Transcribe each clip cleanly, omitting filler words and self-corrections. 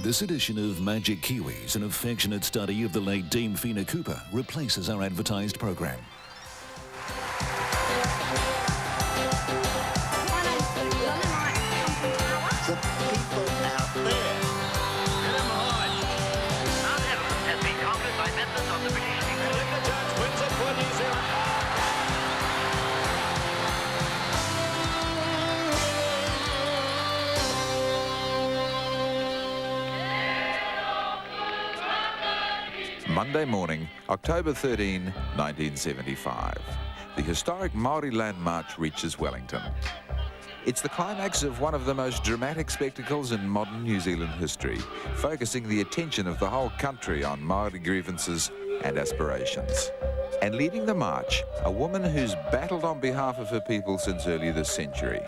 This edition of Magic Kiwis, an affectionate study of the late Dame Whina Cooper, replaces our advertised program. The people out there. Get behind. Mount Everest has been conquered by members of the British Empire. The judge wins it for New Zealand. Monday morning, October 13, 1975. The historic Maori Land March reaches Wellington. It's the climax of one of the most dramatic spectacles in modern New Zealand history, focusing the attention of the whole country on Maori grievances and aspirations. And leading the march, a woman who's battled on behalf of her people since early this century.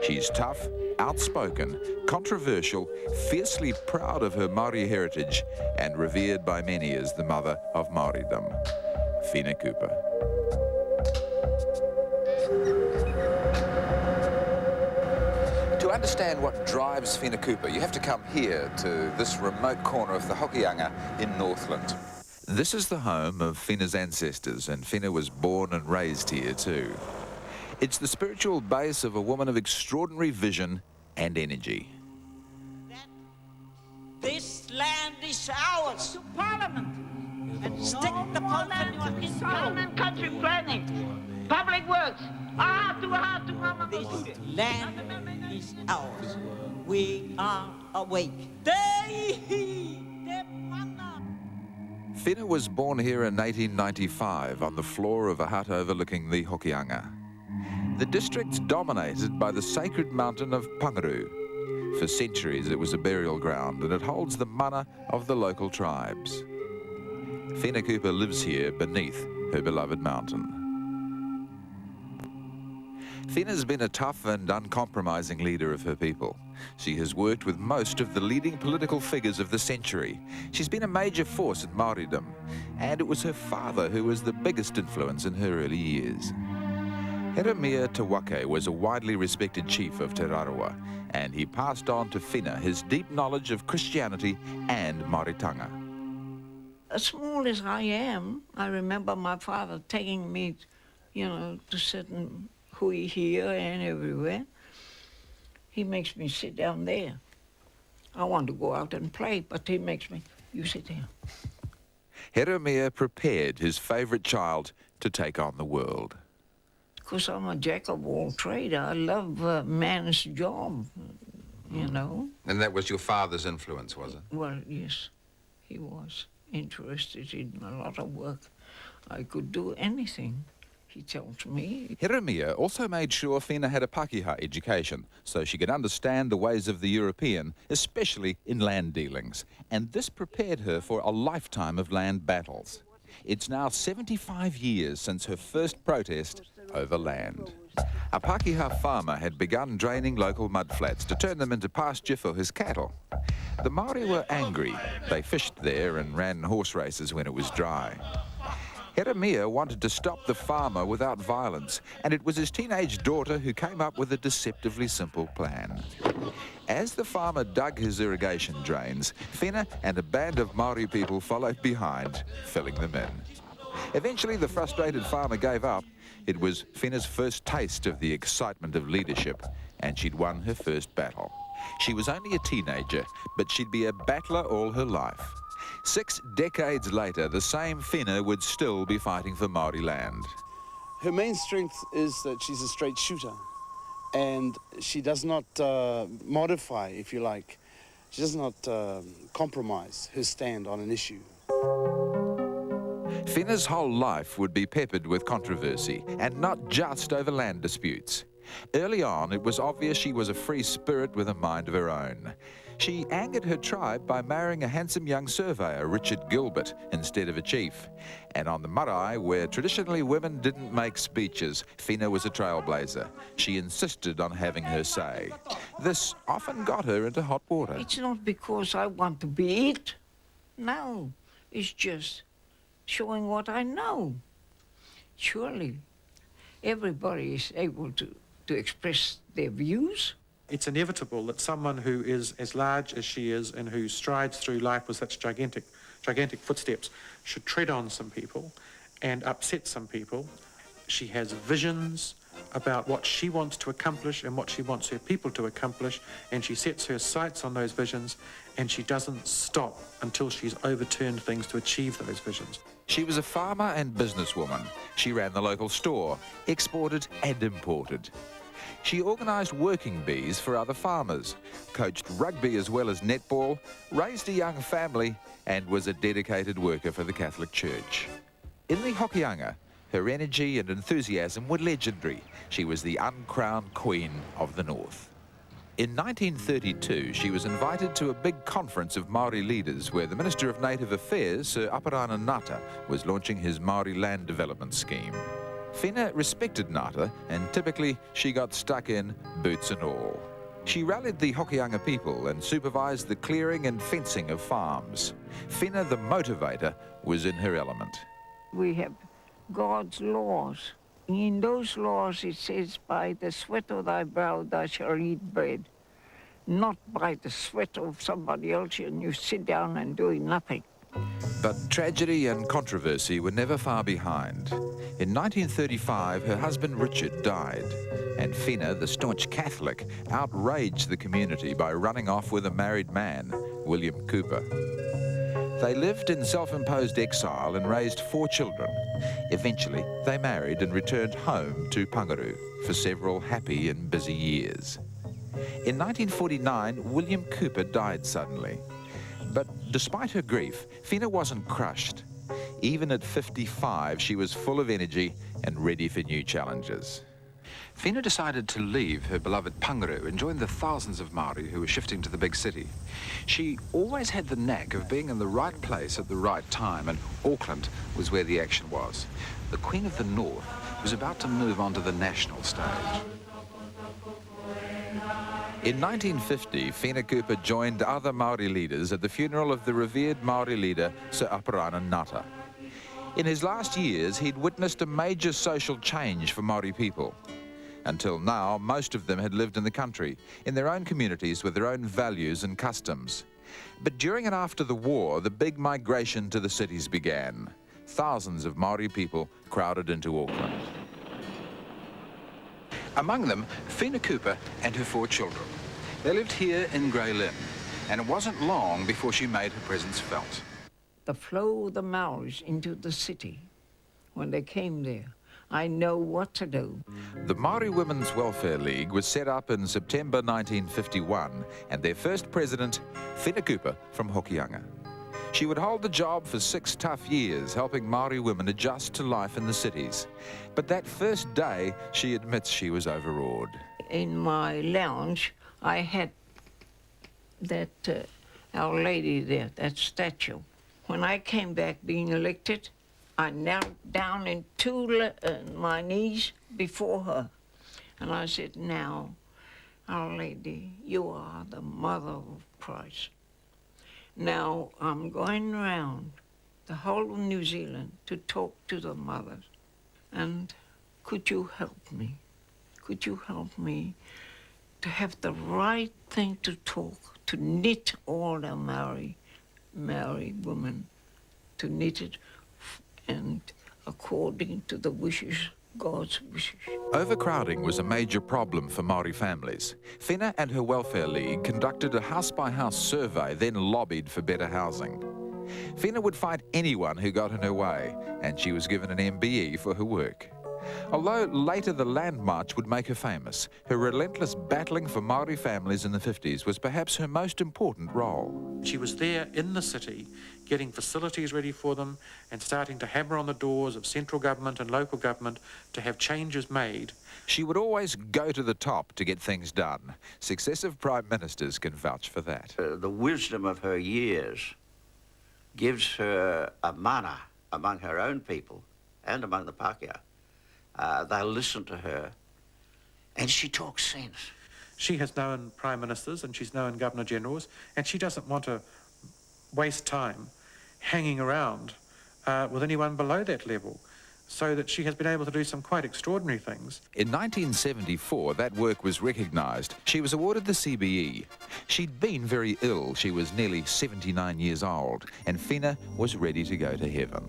She's tough, outspoken, controversial, fiercely proud of her Maori heritage, and revered by many as the mother of Maoridom, Whina Cooper. To understand what drives Whina Cooper, you have to come here to this remote corner of the Hokianga in Northland. This is the home of Whina's ancestors, and Whina was born and raised here too. It's the spiritual base of a woman of extraordinary vision and energy. This land is ours. To Parliament. And stick the Parliament in Parliament. Country planning, public works, heart to mama. This land is ours. We are awake. Whina was born here in 1895 on the floor of a hut overlooking the Hokianga. The district's dominated by the sacred mountain of Pangaru. For centuries it was a burial ground, and it holds the mana of the local tribes. Whina Cooper lives here beneath her beloved mountain. Whina's been a tough and uncompromising leader of her people. She has worked with most of the leading political figures of the century. She's been a major force in Maoridom, and it was her father who was the biggest influence in her early years. Heremia Tawake was a widely respected chief of Te Raroa, and he passed on to Whina his deep knowledge of Christianity and Māoritanga. As small as I am, I remember my father taking me, to certain hui here and everywhere. He makes me sit down there. I want to go out and play, but he makes me, you sit there. Heremia prepared his favourite child to take on the world. Because I'm a jack of all trades. I love man's job, And that was your father's influence, was it? Well, yes, he was interested in a lot of work. I could do anything, he tells me. Heremia also made sure Whina had a Pākehā education so she could understand the ways of the European, especially in land dealings. And this prepared her for a lifetime of land battles. It's now 75 years since her first protest over land. A Pākehā farmer had begun draining local mudflats to turn them into pasture for his cattle. The Maori were angry. They fished there and ran horse races when it was dry. Heremia wanted to stop the farmer without violence, and it was his teenage daughter who came up with a deceptively simple plan. As the farmer dug his irrigation drains, Whina and a band of Maori people followed behind, filling them in. Eventually, the frustrated farmer gave up. It was Whina's first taste of the excitement of leadership, and she'd won her first battle. She was only a teenager, but she'd be a battler all her life. 6 decades later, the same Whina would still be fighting for Maori land. Her main strength is that she's a straight shooter, and she does not modify, if you like. She does not compromise her stand on an issue. Whina's whole life would be peppered with controversy, and not just over land disputes. Early on, it was obvious she was a free spirit with a mind of her own. She angered her tribe by marrying a handsome young surveyor, Richard Gilbert, instead of a chief. And on the marae, where traditionally women didn't make speeches, Whina was a trailblazer. She insisted on having her say. This often got her into hot water. It's not because I want to be it. No, it's just showing what I know. Surely, everybody is able to express their views. It's inevitable that someone who is as large as she is and who strides through life with such gigantic footsteps should tread on some people and upset some people. She has visions about what she wants to accomplish and what she wants her people to accomplish, and she sets her sights on those visions, and she doesn't stop until she's overturned things to achieve those visions. She was a farmer and businesswoman. She ran the local store, exported and imported. She organised working bees for other farmers, coached rugby as well as netball, raised a young family, and was a dedicated worker for the Catholic Church. In the Hokianga, her energy and enthusiasm were legendary. She was the uncrowned Queen of the North. In 1932, she was invited to a big conference of Maori leaders where the Minister of Native Affairs, Sir Aparana Ngata, was launching his Maori land development scheme. Whina respected Ngata, and typically she got stuck in, boots and all. She rallied the Hokianga people and supervised the clearing and fencing of farms. Whina, the motivator, was in her element. We have God's laws. In those laws it says, by the sweat of thy brow thou shalt eat bread, not by the sweat of somebody else and you sit down and doing nothing. But tragedy and controversy were never far behind. In 1935, her husband Richard died, and Whina, the staunch Catholic, outraged the community by running off with a married man, William Cooper. They lived in self-imposed exile and raised 4 children. Eventually, they married and returned home to Pangaru for several happy and busy years. In 1949, William Cooper died suddenly. But despite her grief, Whina wasn't crushed. Even at 55, she was full of energy and ready for new challenges. Whina decided to leave her beloved Pangaru and join the thousands of Maori who were shifting to the big city. She always had the knack of being in the right place at the right time, and Auckland was where the action was. The Queen of the North was about to move onto the national stage. In 1950, Whina Cooper joined other Maori leaders at the funeral of the revered Maori leader, Sir Aparana Ngata. In his last years, he'd witnessed a major social change for Maori people. Until now, most of them had lived in the country, in their own communities with their own values and customs. But during and after the war, the big migration to the cities began. Thousands of Maori people crowded into Auckland. Among them, Whina Cooper and her 4 children. They lived here in Grey Lynn, and it wasn't long before she made her presence felt. The flow of the Maoris into the city, when they came there, I know what to do. The Maori Women's Welfare League was set up in September 1951, and their first president, Whina Cooper from Hokianga. She would hold the job for 6 tough years, helping Maori women adjust to life in the cities. But that first day, she admits she was overawed. In my lounge, I had that Our Lady there, that statue. When I came back being elected, I knelt down in my knees before her. And I said, now, Our Lady, you are the Mother of Christ. Now, I'm going around the whole of New Zealand to talk to the mothers. And could you help me? Could you help me to have the right thing to talk, to knit all the Maori women, to knit it and according to the wishes, God's wishes. Overcrowding was a major problem for Maori families. Whina and her Welfare League conducted a house-by-house survey, then lobbied for better housing. Whina would fight anyone who got in her way, and she was given an MBE for her work. Although later the Land March would make her famous, her relentless battling for Maori families in the 50s was perhaps her most important role. She was there in the city, getting facilities ready for them and starting to hammer on the doors of central government and local government to have changes made. She would always go to the top to get things done. Successive prime ministers can vouch for that. The wisdom of her years gives her a mana among her own people and among the Pākehā. They'll listen to her, and she talks sense. She has known prime ministers and she's known governor-generals, and she doesn't want to waste time hanging around with anyone below that level. so that she has been able to do some quite extraordinary things. In 1974, that work was recognised. She was awarded the CBE. She'd been very ill. She was nearly 79 years old, and Whina was ready to go to heaven.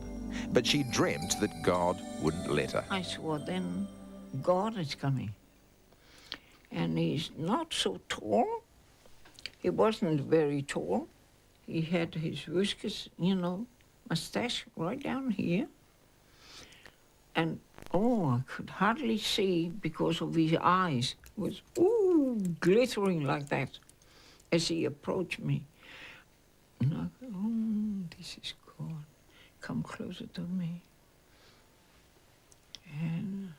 But she dreamt that God wouldn't let her. I swore then, God is coming. And he's not so tall. He wasn't very tall. He had his whiskers, you know, mustache right down here. And, oh, I could hardly see because of his eyes. It was, ooh, glittering like that as he approached me. And I go, oh, this is God. Come closer to me. And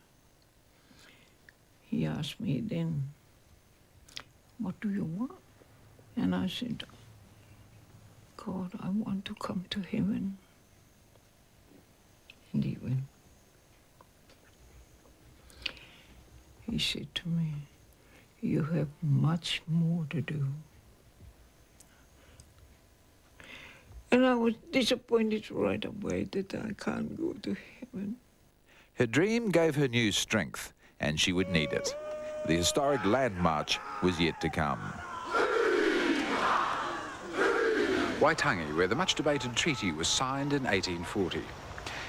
he asked me then, what do you want? And I said, God, I want to come to heaven. And he went. He said to me, you have much more to do. And I was disappointed right away that I can't go to heaven. Her dream gave her new strength, and she would need it. The historic Land March was yet to come. Waitangi, where the much-debated treaty was signed in 1840.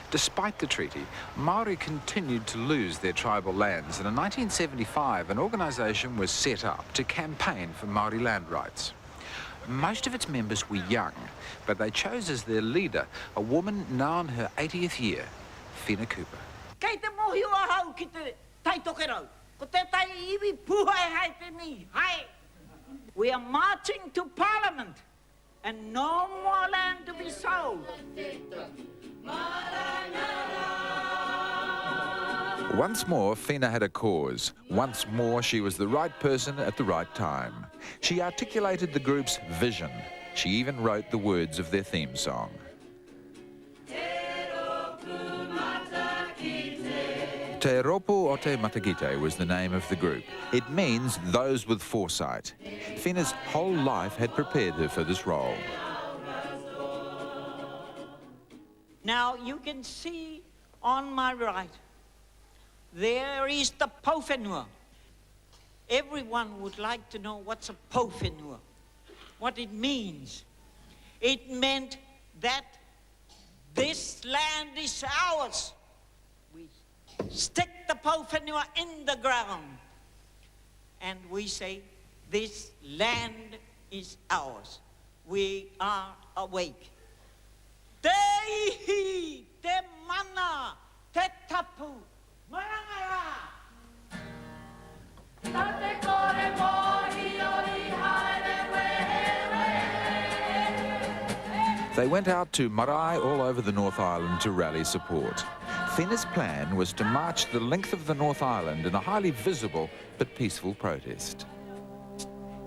Despite the treaty, Maori continued to lose their tribal lands, and in 1975 an organisation was set up to campaign for Maori land rights. Most of its members were young, but they chose as their leader a woman now in her 80th year, Whina Cooper. Kei te mohi o hau ki te taitokerau. Ko te tai iwi puhai hai te ni. Hai! We are marching to Parliament and no more land to be sold. Once more, Whina had a cause. Once more, she was the right person at the right time. She articulated the group's vision. She even wrote the words of their theme song. Te Ropu o Te Matakite was the name of the group. It means those with foresight. Whina's whole life had prepared her for this role. Now you can see on my right, there is the Powhenua. Everyone would like to know what's a Powhenua, what it means. It meant that this land is ours. We stick the Powhenua in the ground and we say, this land is ours. We are awake. Te ihi, te mana, te tapu, marangara. They went out to marae all over the North Island to rally support. Whina's plan was to march the length of the North Island in a highly visible but peaceful protest.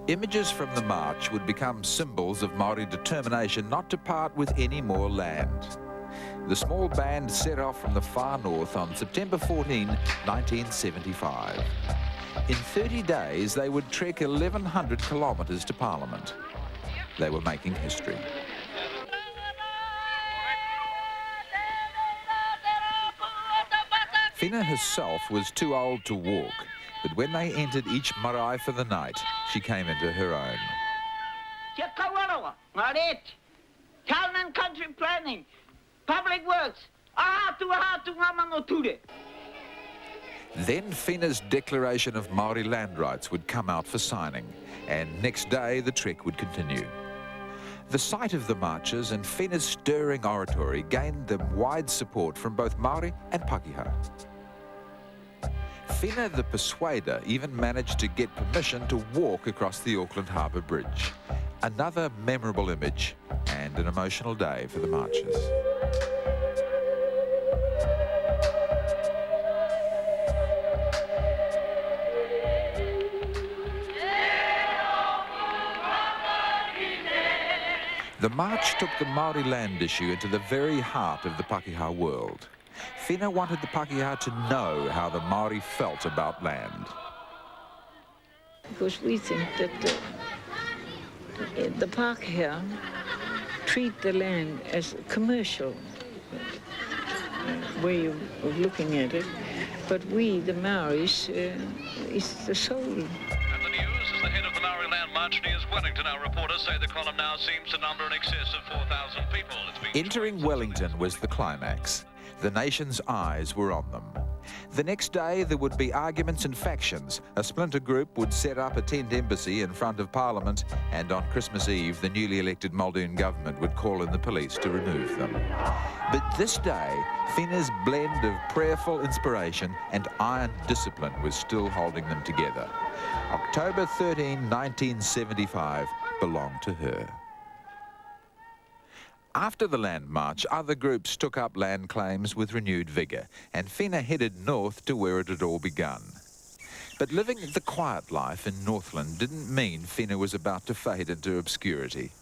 Images from the march would become symbols of Maori determination not to part with any more land. The small band set off from the far north on September 14, 1975. In 30 days, they would trek 1,100 kilometres to Parliament. They were making history. Whina herself was too old to walk, but when they entered each marae for the night, she came into her own. Kia kaurawa, ngaret, town and country planning, public works, ahatu ngamano ture. Then Whina's declaration of Maori land rights would come out for signing, and next day the trek would continue. The sight of the marches and Whina's stirring oratory gained them wide support from both Maori and Pakeha. Whina the Persuader even managed to get permission to walk across the Auckland Harbour Bridge. Another memorable image and an emotional day for the marchers. The march took the Maori land issue into the very heart of the Pakeha world. Whina wanted the Pakeha to know how the Maori felt about land. Because we think that the Pakeha treat the land as commercial. way of looking at it. But we, the Maoris, is the soul. And the news is the head of the Maori land march near Wellington. Our reporters say the column now seems to number in excess of 4,000 people. Entering Wellington was the climax. The nation's eyes were on them. The next day, there would be arguments and factions. A splinter group would set up a tent embassy in front of Parliament, and on Christmas Eve, the newly elected Muldoon government would call in the police to remove them. But this day, Whina's blend of prayerful inspiration and iron discipline was still holding them together. October 13, 1975 belonged to her. After the land march, other groups took up land claims with renewed vigour, and Whina headed north to where it had all begun. But living the quiet life in Northland didn't mean Whina was about to fade into obscurity.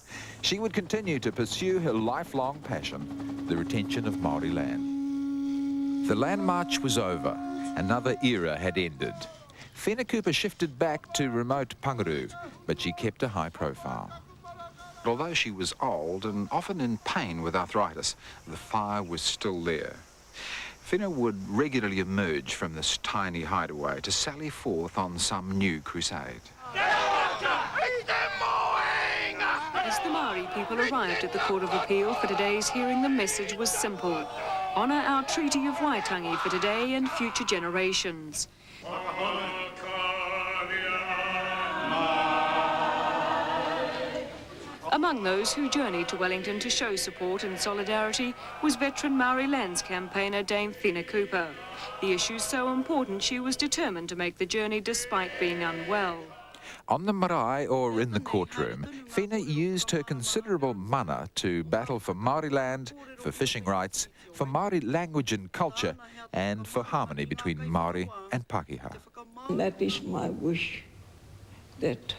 She would continue to pursue her lifelong passion, the retention of Maori land. The land march was over. Another era had ended. Whina Cooper shifted back to remote Pangaru, but she kept a high profile. Although she was old and often in pain with arthritis, the fire was still there. Whina would regularly emerge from this tiny hideaway to sally forth on some new crusade. As the Maori people arrived at the Court of Appeal for today's hearing, the message was simple. Honour our Treaty of Waitangi for today and future generations. Among those who journeyed to Wellington to show support and solidarity was veteran Maori lands campaigner Dame Whina Cooper. The issue's so important she was determined to make the journey despite being unwell. On the marae or in the courtroom, Whina used her considerable mana to battle for Maori land, for fishing rights, for Maori language and culture, and for harmony between Maori and Pākehā. That is my wish, that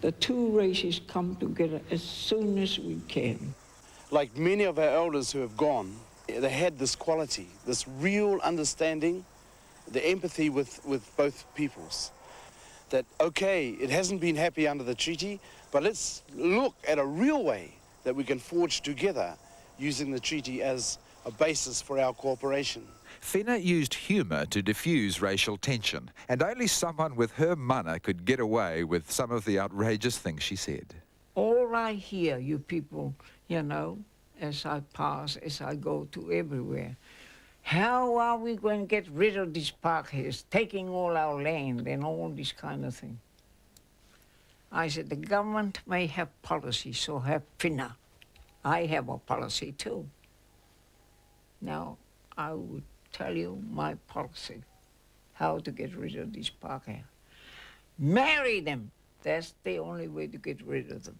the two races come together as soon as we can. Like many of our elders who have gone, they had this quality, this real understanding, the empathy with both peoples. That, okay, it hasn't been happy under the treaty, but let's look at a real way that we can forge together using the treaty as a basis for our cooperation. Whina used humour to diffuse racial tension, and only someone with her mana could get away with some of the outrageous things she said. All I hear, you people, you know, as I pass, as I go to everywhere, how are we going to get rid of these Pākehās, taking all our land and all this kind of thing? I said, the government may have policy, so have Whina. I have a policy too. Now, I would tell you my policy, how to get rid of these Pākehā. Marry them. That's the only way to get rid of them.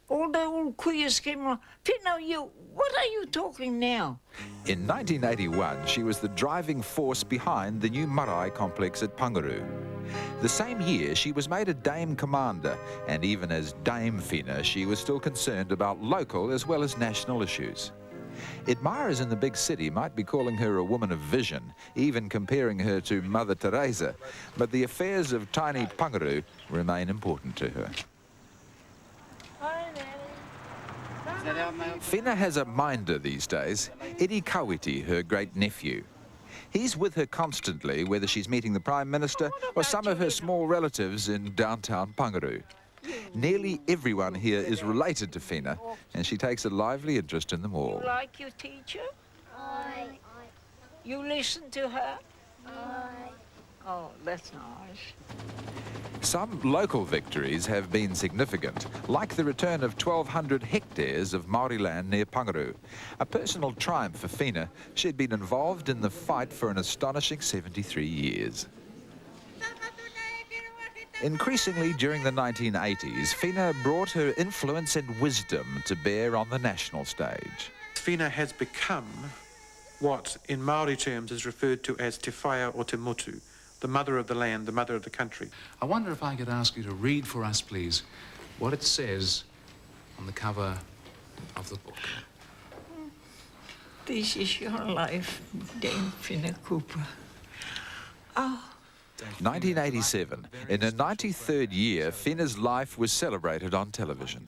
All the old queers came along. Whina, what are you talking now? In 1981, she was the driving force behind the new marae complex at Pangaru. The same year, she was made a Dame Commander, and even as Dame Whina, she was still concerned about local as well as national issues. Admirers in the big city might be calling her a woman of vision, even comparing her to Mother Teresa, but the affairs of tiny Pangaru remain important to her. Whina has a minder these days, Eddie Kawiti, her great-nephew. He's with her constantly, whether she's meeting the Prime Minister or some of her small relatives in downtown Pangaru. Nearly everyone here is related to Whina, and she takes a lively interest in them all. You like your teacher? Aye. You listen to her? Aye. Oh, that's nice. Some local victories have been significant, like the return of 1,200 hectares of Maori land near Pangaru. A personal triumph for Whina. She'd been involved in the fight for an astonishing 73 years. Increasingly during the 1980s, Whina brought her influence and wisdom to bear on the national stage. Whina has become what in Maori terms is referred to as Te Whaia o Te Motu, the mother of the land, the mother of the country. I wonder if I could ask you to read for us, please, what it says on the cover of the book. This is your life, Dame Whina Cooper. Oh. 1987. In her 93rd year, Whina's life was celebrated on television.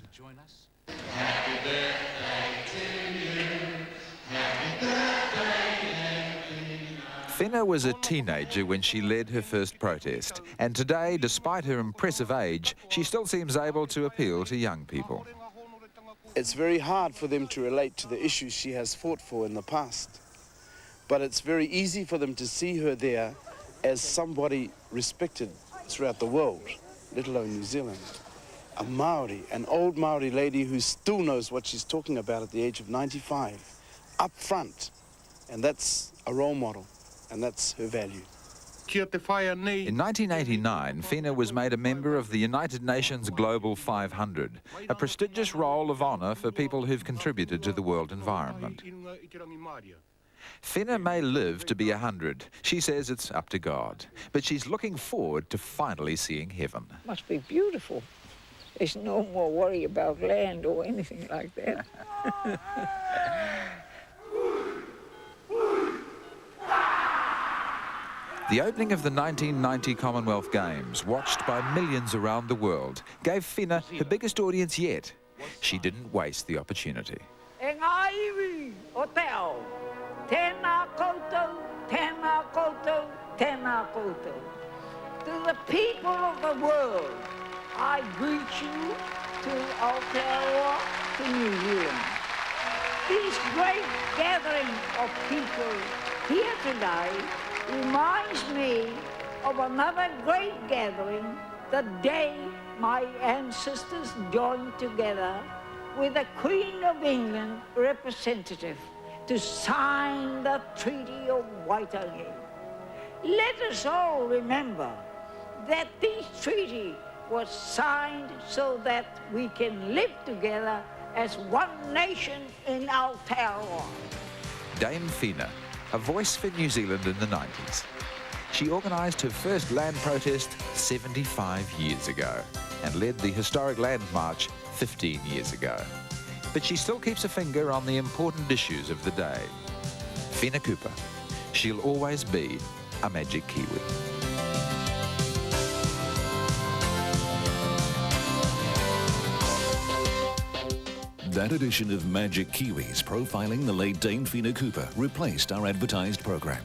Happy birthday to you. Happy birthday. Whina was a teenager when she led her first protest, and today, despite her impressive age, she still seems able to appeal to young people. It's very hard for them to relate to the issues she has fought for in the past, but it's very easy for them to see her there as somebody respected throughout the world, let alone New Zealand. A Maori, an old Maori lady who still knows what she's talking about at the age of 95, up front, and that's a role model, and that's her value. In 1989, Whina was made a member of the United Nations Global 500, a prestigious roll of honour for people who've contributed to the world environment. Whina may live to be 100. She says it's up to God, but she's looking forward to finally seeing heaven. Must be beautiful. There's no more worry about land or anything like that. The opening of the 1990 Commonwealth Games, watched by millions around the world, gave Whina her biggest audience yet. She didn't waste the opportunity. E ngā iwi o te ao, tēnā koutou, tēnā koutou, tēnā koutou. To the people of the world, I greet you to Aotearoa, to New Zealand. This great gathering of people here today reminds me of another great gathering the day my ancestors joined together with the Queen of England representative to sign the Treaty of Waitangi. Let us all remember that this treaty was signed so that we can live together as one nation in Aotearoa. Dame Whina, a voice for New Zealand in the 90s. She organised her first land protest 75 years ago and led the historic Land March 15 years ago. But she still keeps a finger on the important issues of the day. Whina Cooper, she'll always be a Magic Kiwi. That edition of Magic Kiwis profiling the late Dame Whina Cooper replaced our advertised programme.